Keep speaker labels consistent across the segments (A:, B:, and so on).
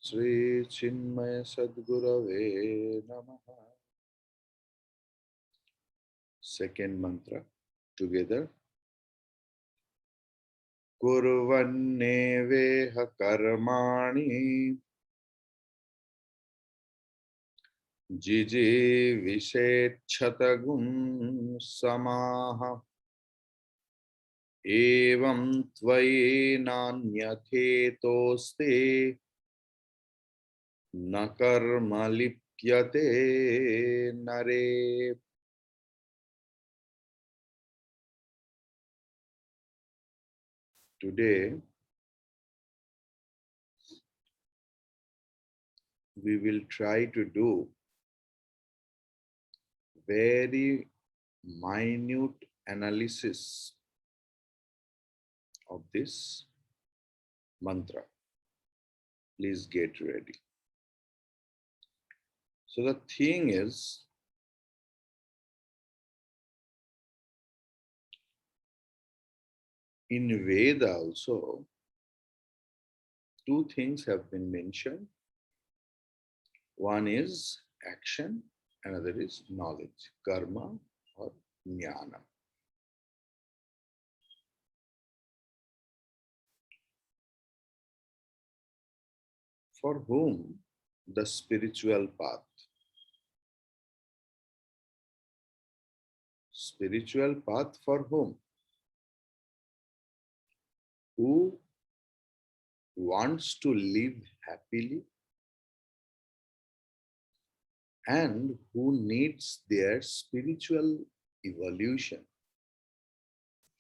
A: Shri Chinmaya Sadgurave Namaha. Second mantra together. Kurvanneveha karmani jiji vishetchatagum samaha evam tvaye nanyatetoste na karma lipyate nare. Today we will try to do very minute analysis of this mantra. Please get ready. So the thing is, in Veda also, two things have been mentioned. One is action, another is knowledge, karma or jnana. For whom the spiritual path? Spiritual path for whom? Who wants to live happily and who needs their spiritual evolution.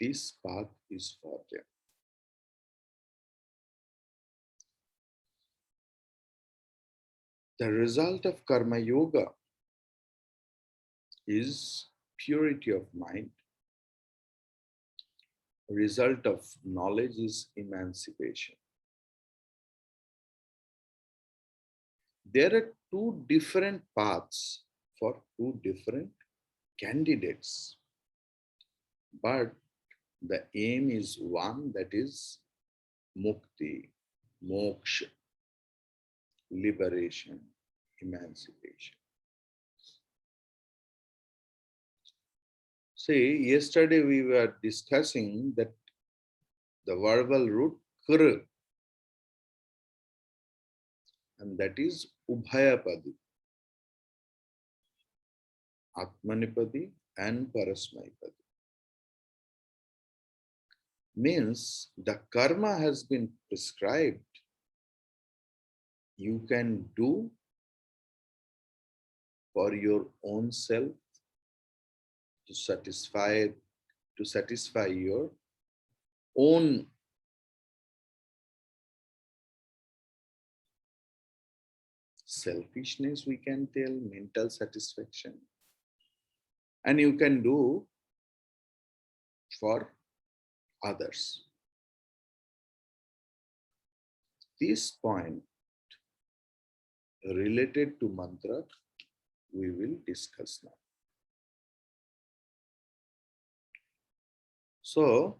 A: This path is for them. The result of karma yoga is purity of mind. Result of knowledge is emancipation. There are two different paths for two different candidates, but the aim is one, that is mukti, moksha, liberation, emancipation. See, yesterday we were discussing that the verbal root kr, and that is ubhayapadi, atmanipadi and parasmaipadi. Means the karma has been prescribed. You can do for your own self to satisfy your own selfishness, we can tell, mental satisfaction, and you can do for others. This point related to mantra we will discuss now. So,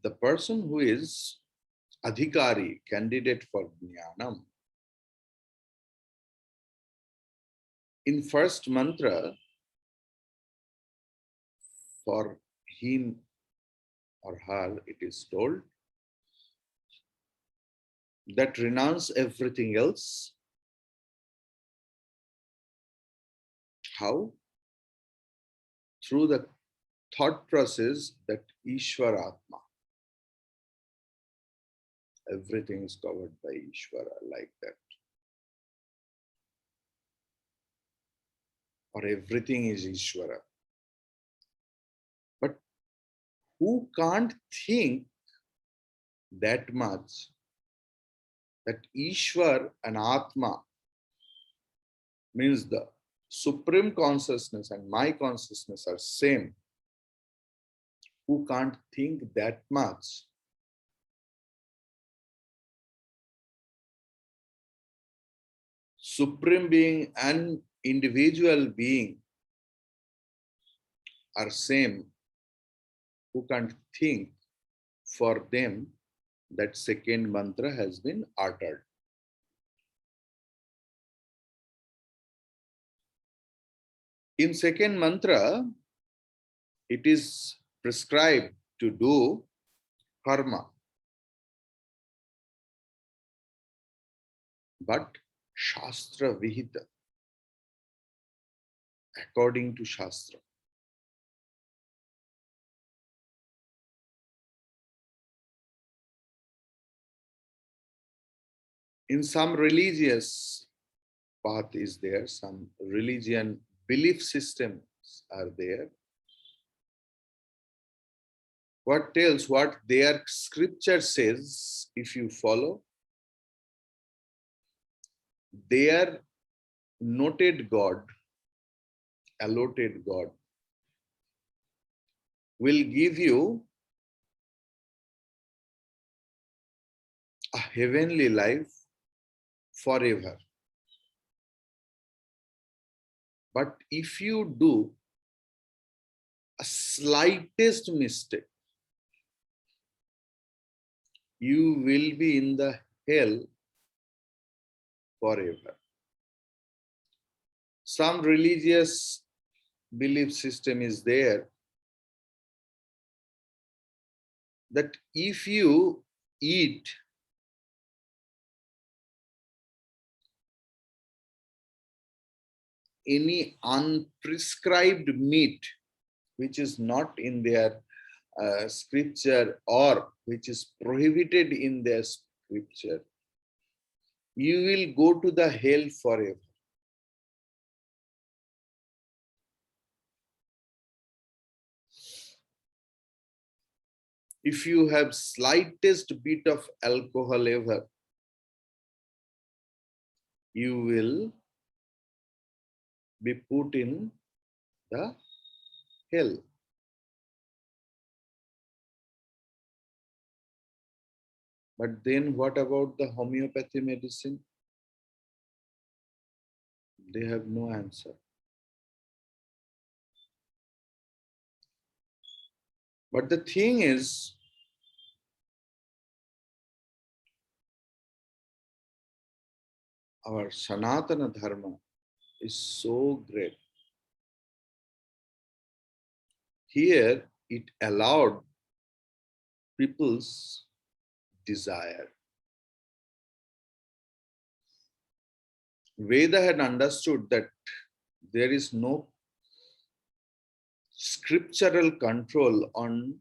A: the person who is adhikari, candidate for jnanam, in first mantra, for him or her, it is told that renounce everything else. How? Through the thought process that Ishwaratma. Everything is covered by Ishvara, like that. Or everything is Ishvara. But who can't think that much that Ishwar and Atma means the supreme consciousness and my consciousness are same? Who can't think that much? Supreme being and individual being are same, who can't think, for them that second mantra has been uttered. In second mantra, it is prescribed to do karma. But Shastra Vihita, according to Shastra. In some religious path is there, some religion belief systems are there. What tells what their scripture says, if you follow, their noted God, allotted God, will give you a heavenly life forever. But if you do a slightest mistake, you will be in the hell forever. Some religious belief system is there that if you eat any unprescribed meat which is not in their scripture or which is prohibited in their scripture, you will go to the hell forever. If you have slightest bit of alcohol ever, you will be put in the hell. But then what about the homeopathy medicine? They have no answer. But the thing is, our Sanatana Dharma is so great. Here it allowed people's desire. Veda had understood that there is no scriptural control on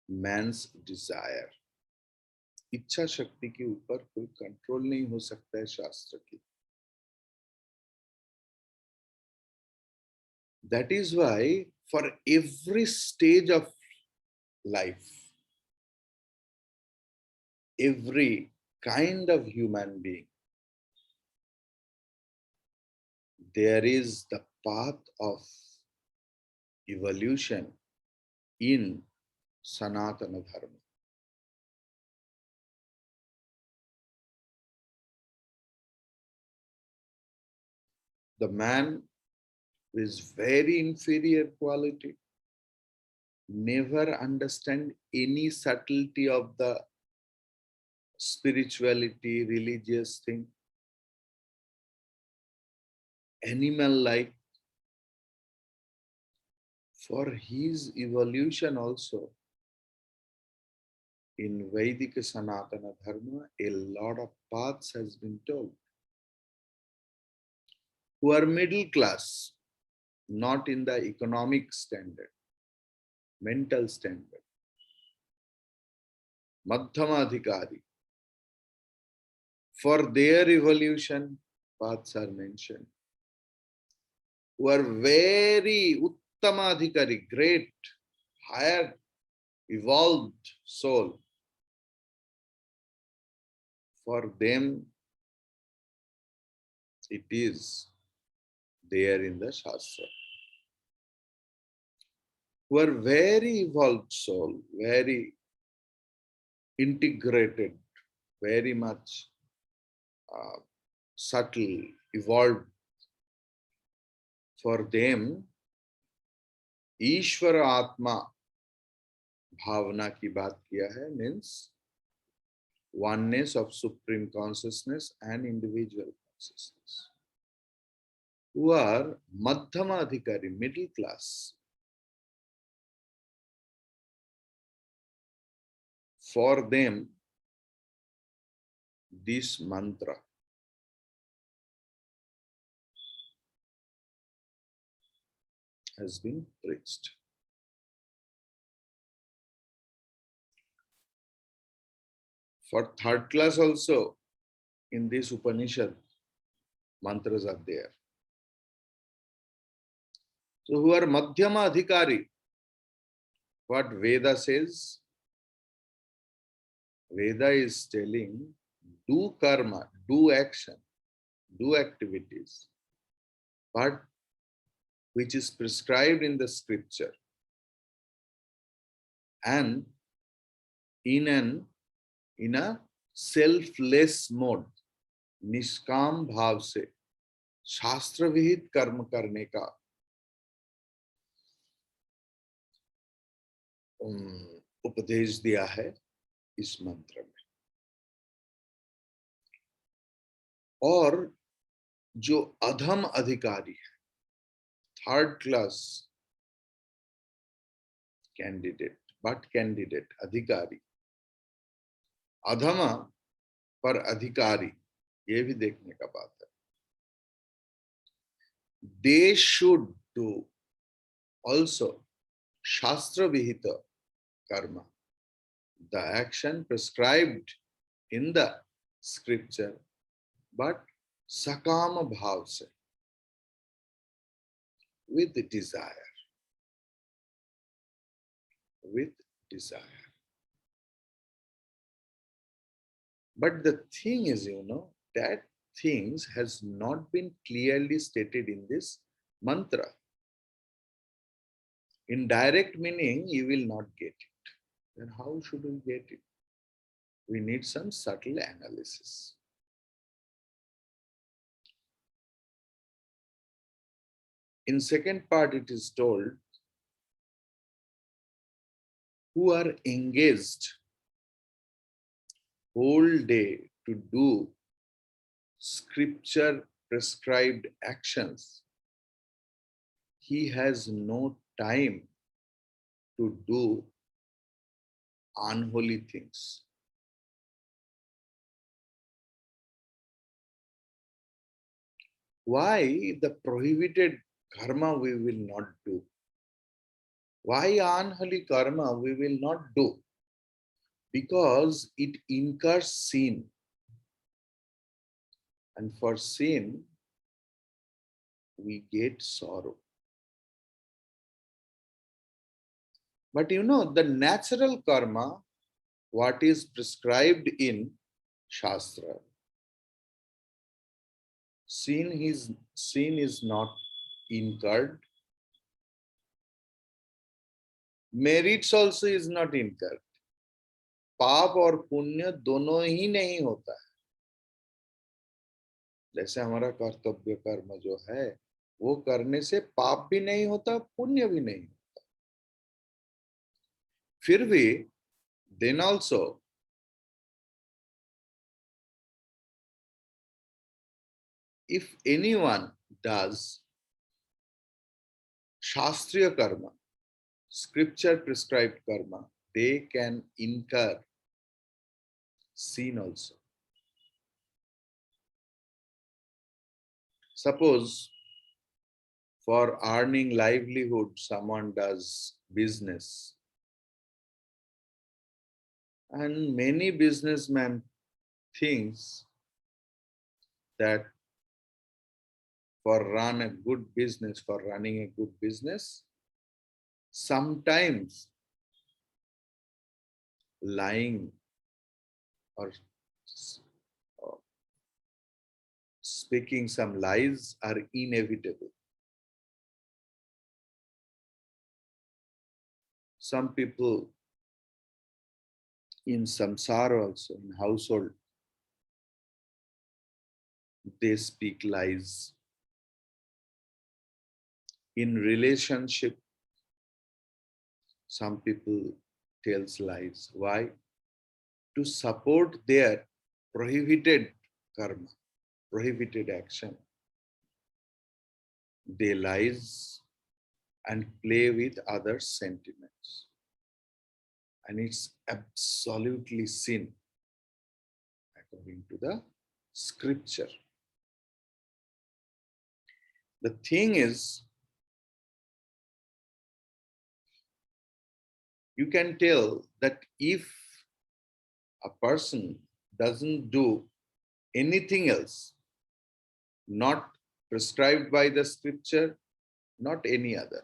A: man's desire. इच्छा शक्ति के ऊपर कोई control नहीं हो सकता है शास्त्र की. That is why for every stage of life, every kind of human being, there is the path of evolution in Sanatana Dharma. The man with very inferior quality never understand any subtlety of the spirituality, religious thing. Animal-like, for his evolution also, in Vedic Sanatana Dharma, a lot of paths has been told. Who are middle class, not in the economic standard, mental standard. Madhyamadhikari. For their evolution, paths are mentioned. Who are very Uttamadhikari, great, higher, evolved soul. For them, it is there in the Shastra. Who are very evolved soul, very integrated, very much subtle, evolved. For them, ईश्वर आत्मा भावना की बात किया है, means oneness of supreme consciousness and individual consciousness, who are madhyama adhikari, middle class. For them, this mantra has been preached. For third class also, in this Upanishad, mantras are there. So who are madhyama adhikari, what Veda says, Veda is telling, do karma, do action, do activities, but which is prescribed in the scripture, and in a selfless mode, निष्काम भाव से शास्त्र विहित कर्म करने का उपदेश दिया है इस मंत्र में. और जो अधम अधिकारी है, third class candidate, but candidate अधिकारी, अधमा पर अधिकारी, ये भी देखने का बात है. They should do also shastra vihita karma, the action prescribed in the scripture, but sakama bhav se, with desire, with desire. But the thing is, that things has not been clearly stated in this mantra. In direct meaning, you will not get it. Then how should we get it? We need some subtle analysis. In second part, it is told, who are engaged whole day to do scripture prescribed actions, he has no time to do unholy things. Why the prohibited karma we will not do? Why unholy karma we will not do? Because it incurs sin. And for sin, we get sorrow. But the natural karma, what is prescribed in Shastra, sin is not incurred. Merits also is not incurred. पाप और पुण्य दोनों ही नहीं होता है. जैसे हमारा कर्तव्य कर्म जो है, वो करने से पाप भी नहीं होता, पुण्य भी नहीं होता. फिर भी then also if anyone does shastriya karma, scripture prescribed karma, they can incur sin also. Suppose for earning livelihood, someone does business, and many businessmen thinks that for running a good business, sometimes lying or speaking some lies are inevitable. Some people in samsara also, in household, they speak lies. In relationship, Some people tells lies. Why? To support their prohibited karma, prohibited action. They lies and play with others' sentiments. And it's absolutely sin according to the scripture. The thing is, you can tell that if a person doesn't do anything else, not prescribed by the scripture, not any other.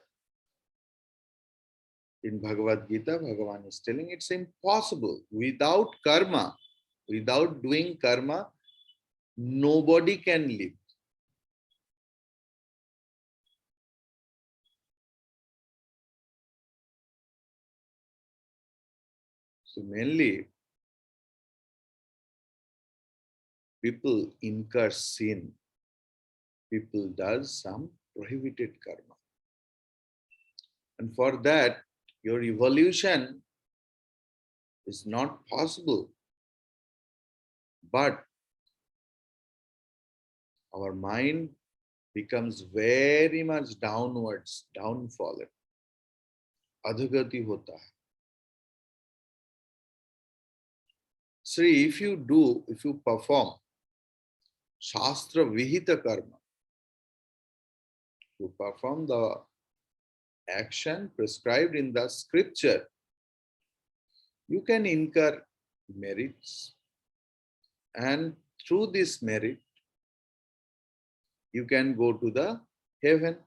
A: In Bhagavad Gita, Bhagavan is telling it's impossible. Without karma, without doing karma, nobody can live. So mainly, people incur sin. People does some prohibited karma. And for that, your evolution is not possible. But our mind becomes very much downwards, downfallen. Adhagati hota hai. See, if you perform Shastra Vihita Karma, you perform the action prescribed in the scripture, you can incur merits, and through this merit, you can go to the heaven.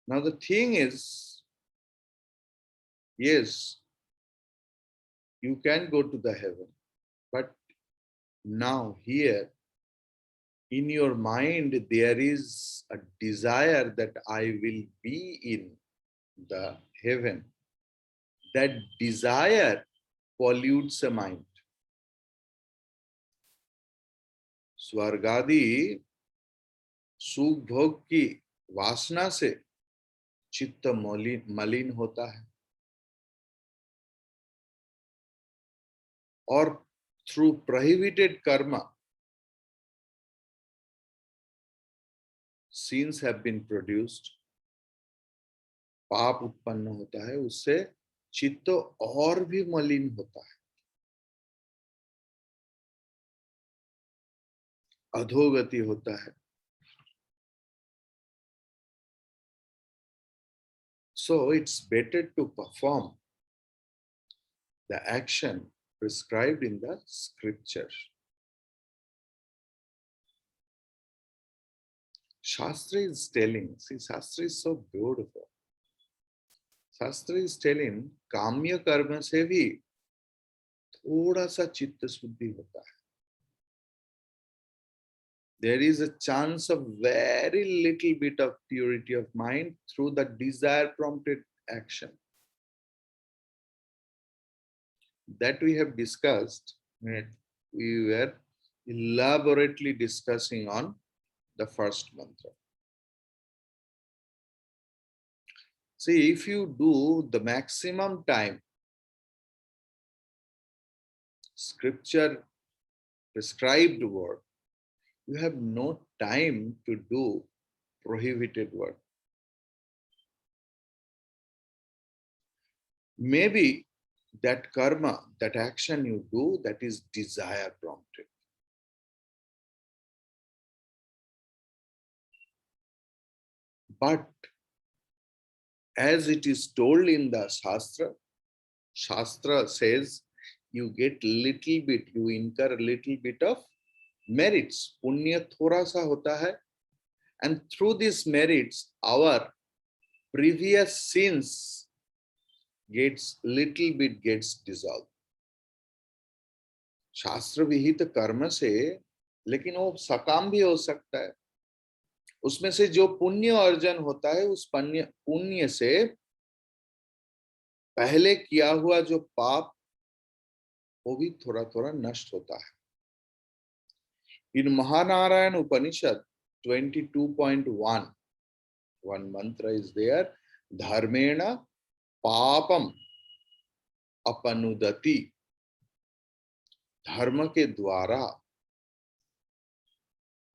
A: Now the thing is, yes, you can go to the heaven, but now here, in your mind, there is a desire that I will be in the heaven. That desire pollutes the mind. स्वर्गादि सुख भोग की वासना से चित्त मलिन होता है, और through prohibited Karma sins have been produced, पाप उत्पन्न होता है, उससे चित्त और भी मलिन होता है, अधोगति होता है. So it's better to perform the action prescribed in the scripture. Shastra is telling, see, Shastra is so beautiful. Shastra is telling, काम्य कर्म से भी थोड़ा सा चित्त शुद्धि होता है. There is a chance of very little bit of purity of mind through the desire prompted action. That we have discussed, we were elaborately discussing on the first mantra. See, if you do the maximum time scripture prescribed work, you have no time to do prohibited work. Maybe that karma, that action you do, that is desire prompted. But as it is told in the Shastra, Shastra says you get little bit, you incur a little bit of merits. Punya thoda sa hota hai. And through these merits, our previous sins gets dissolved. शास्त्र विहित कर्म से, लेकिन वो सकाम भी हो सकता है. उसमें से जो पुण्य अर्जन होता है, उस पुण्य से पहले किया हुआ जो पाप, वो भी थोड़ा थोड़ा नष्ट होता है. In Mahanarayan Upanishad 22.1, One mantra is there. Dharmena papam apanudati. धर्म के द्वारा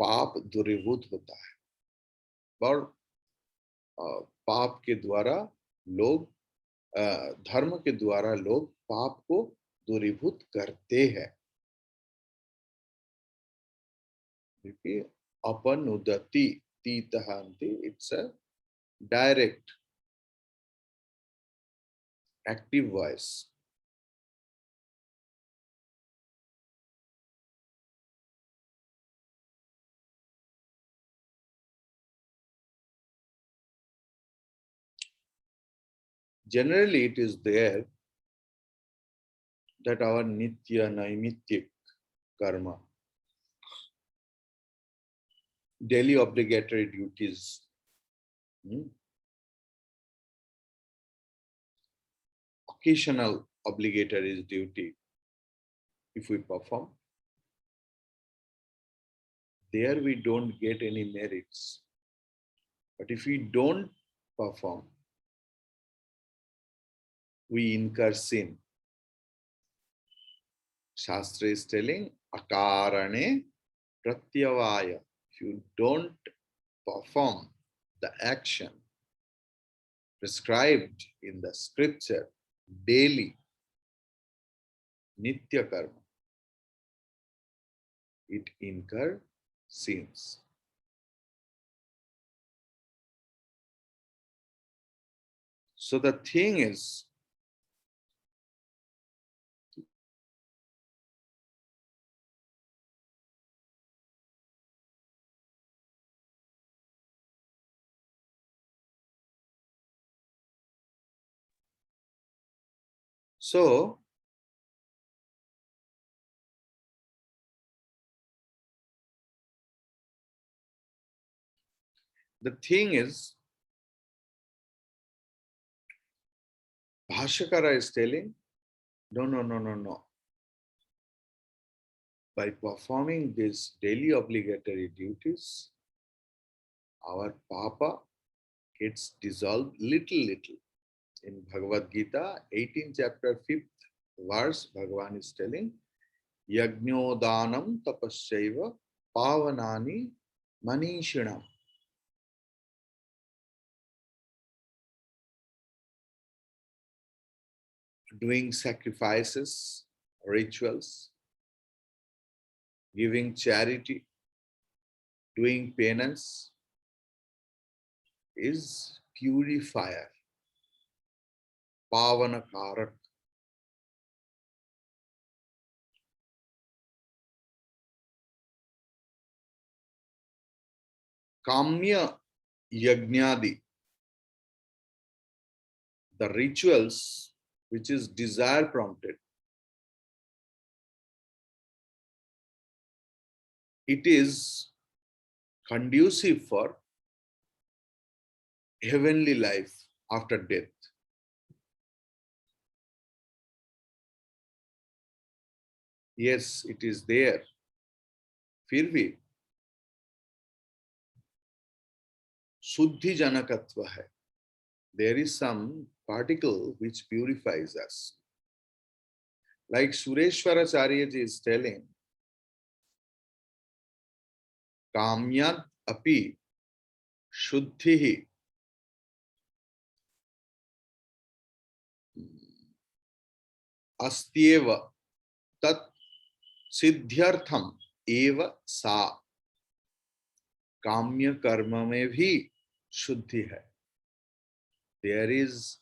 A: पाप दूरीभूत होता है और पाप के द्वारा लोग धर्म के द्वारा लोग पाप को दूरीभूत करते हैं। क्योंकि अपनुदति तीतहांति, it's a direct active voice. Generally, it is there that our nitya naimityak karma, daily obligatory duties, occasional obligatory duty, if we perform, there we don't get any merits. But if we don't perform, we incur sin. Shastra is telling, akarane pratyavaya. If you don't perform the action prescribed in the scripture daily, nitya karma, it incur sins. So the thing is, so the thing is, Bhăşya is telling, no. By performing these daily obligatory duties, our papa gets dissolved little. In Bhagavad Gita, 18th chapter, 5th verse, Bhagavan is telling, Yajñodanam tapasyaiva pavanani manishinam. Doing sacrifices, rituals, giving charity, doing penance is purifier, pavanakarak. Kamya yajnadi, the rituals which is desire prompted, it is conducive for heavenly life after death. Yes, it is there. फिर भी शुद्धि जनकत्व है. There is some particle which purifies us. Like Sureshwaracharya ji is telling, Kamyat api shuddhihi astyeva tat siddhyartham eva sa. काम्य कर्म में भी शुद्धि है. There is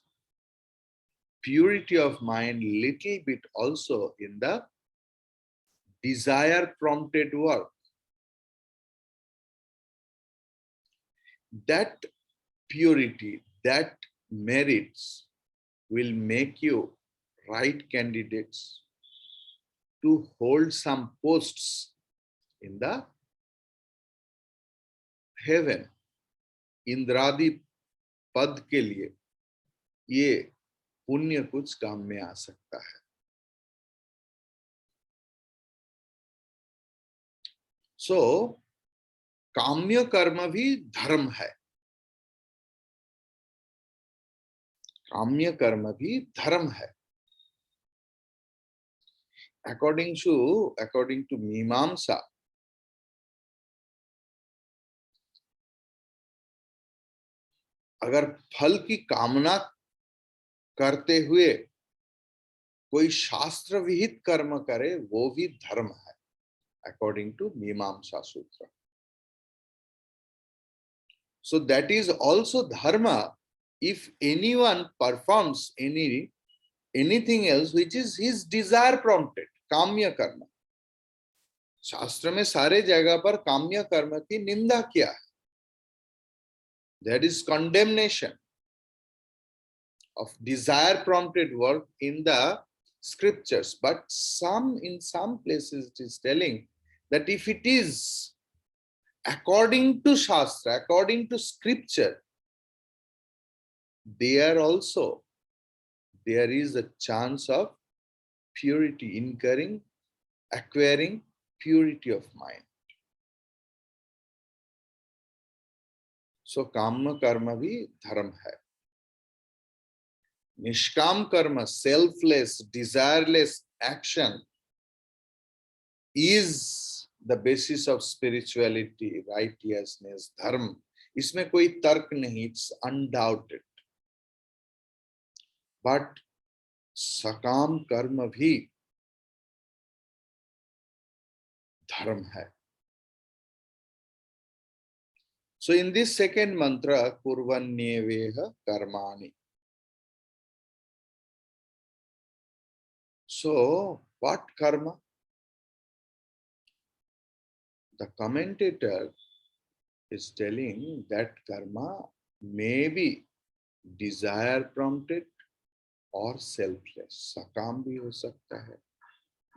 A: purity of mind little bit also in the desire prompted work. That purity, that merits will make you right candidates to hold some posts in the heaven. इंद्रादि पद के लिए ये पुण्य कुछ काम में आ सकता है. So काम्य कर्म भी धर्म है. काम्य कर्म भी धर्म है. According to मीमांसा, अगर फल की कामना करते हुए कोई शास्त्र विहित कर्म करे वो भी धर्म है, अकॉर्डिंग टू मीमांसा सूत्र. So that is also dharma if anyone performs anything else which is his desire prompted, काम्य कर्म. शास्त्र में सारे जगह पर काम्य कर्म की निंदा किया है. There is condemnation of desire prompted work in the scriptures, but in some places it is telling that if it is according to shastra, according to scripture, there also there is a chance of purity, acquiring purity of mind. So काम कर्म भी धर्म है. निष्काम कर्म, selfless, desireless action is the basis of spirituality, righteousness, dharma. इसमें कोई तर्क नहीं, it's undoubted. But सकाम कर्म भी धर्म है. So in this second mantra, kurvanyeveha karmani. So what karma? The commentator is telling that karma may be desire prompted or selfless. Sakam bhi ho sakta hai,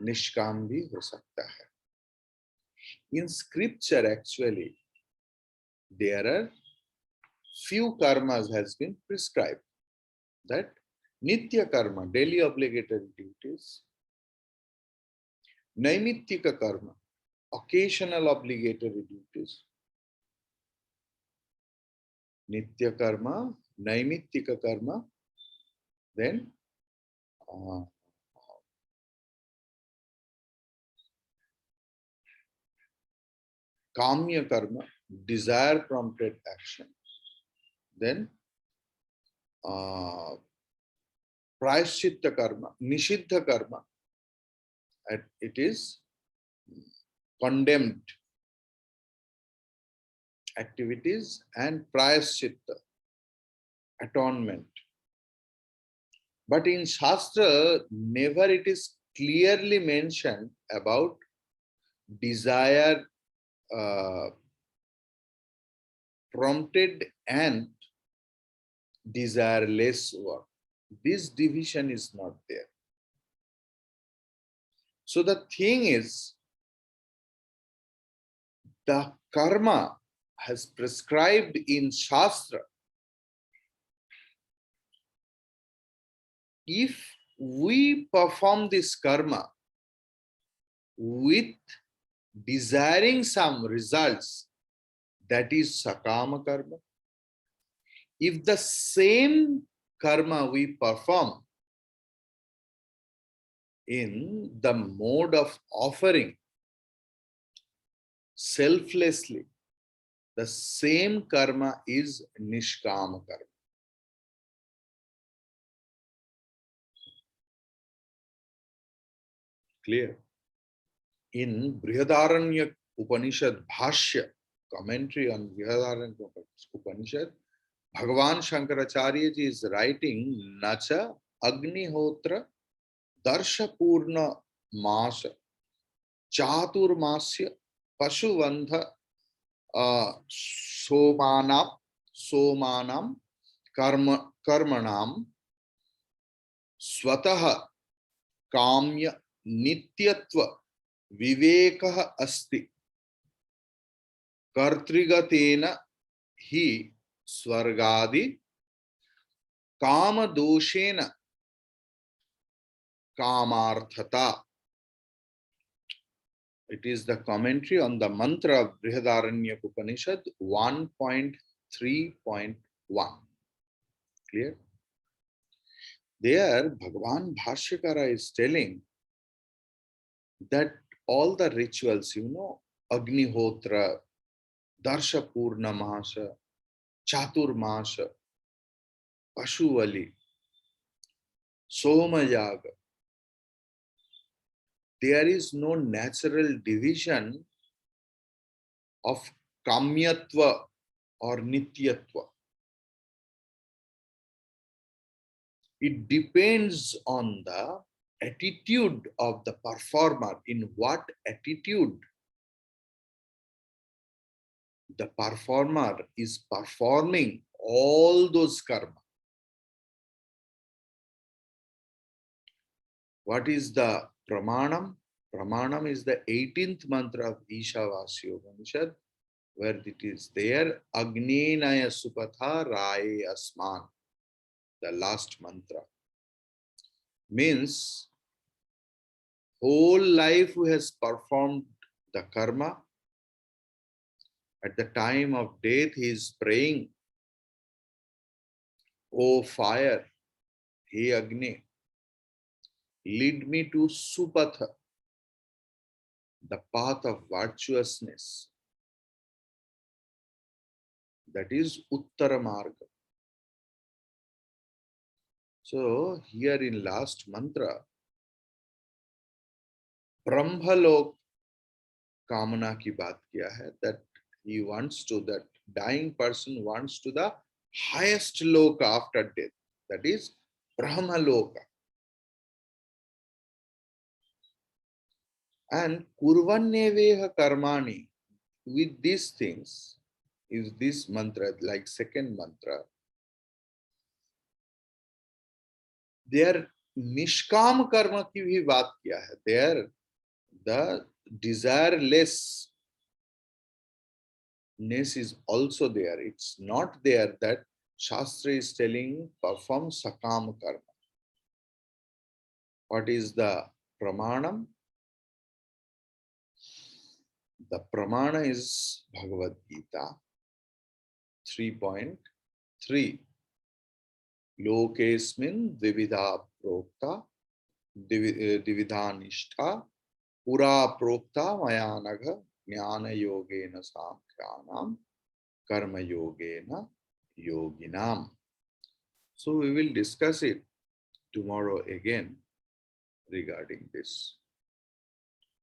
A: nishkam bhi ho sakta hai. In scripture actually, there are few karmas has been prescribed. That nitya karma, daily obligatory duties, naimittika karma, occasional obligatory duties, nitya karma, naimittika karma, then kamya karma, desire prompted action, then prayaschitta karma, nishiddha karma, and it is condemned activities, and prayaschitta, atonement. But in Shastra, never it is clearly mentioned about desire prompted and desireless work. This division is not there. So the thing is, the karma has prescribed in Shastra. If we perform this karma with desiring some results, that is sakama karma. If the same karma we perform in the mode of offering selflessly, the same karma is nishkama karma. Clear? In Brihadaranya Upanishad Bhăşya, commentary on Brihadaranya Upanishad, Bhagavan Shankaracharya ji is writing, Nacha Agnihotra Darshapurna Masa Chatur Masya Pashuvandha Somanam Karmanam Swataha Kamya Nityatva Vivekah Asti Kartrigatena Hi Swargadi Kama Doshena Kamarthata. It is the commentary on the mantra of Brihadaranya Upanishad 1.3.1. Clear? There, Bhagavan Bhashyakara is telling that all the rituals, Agnihotra, Darsha Purnamasa, Chaturmasa, Pashuvali, Somayaga, there is no natural division of Kamyatva or Nityatva. It depends on the attitude of the performer, in what attitude the performer is performing all those karma. What is the pramanam? Pramanam is the 18th mantra of Íśopanișad, where it is there, Agnenaya Supatha Raye Asman, the last mantra. Means, whole life who has performed the karma, at the time of death he is praying, O fire, he Agni, lead me to Supatha, the path of virtuousness. That is Uttara Marga. So here in last mantra, Brahmalok Kamana ki baat kiya hai, that he wants to, that dying person wants to the highest loka after death, that is Brahmaloka. And Kurvanneveha Karmani, with these things, is this mantra, like second mantra, their Nishkam Karma ki bhi baat kiya hai. There, the desirelessness is also there. It's not there that Shastra is telling perform Sakam Karma. What is the Pramanam? The Pramana is Bhagavad Gita 3.3. Lokesmin Dvividha Prokta Dvividha Nishtha Pura Prokta Mayanagha Jnana Yogena Samkhyanam Karma Yogena Yoginam. So we will discuss it tomorrow again regarding this.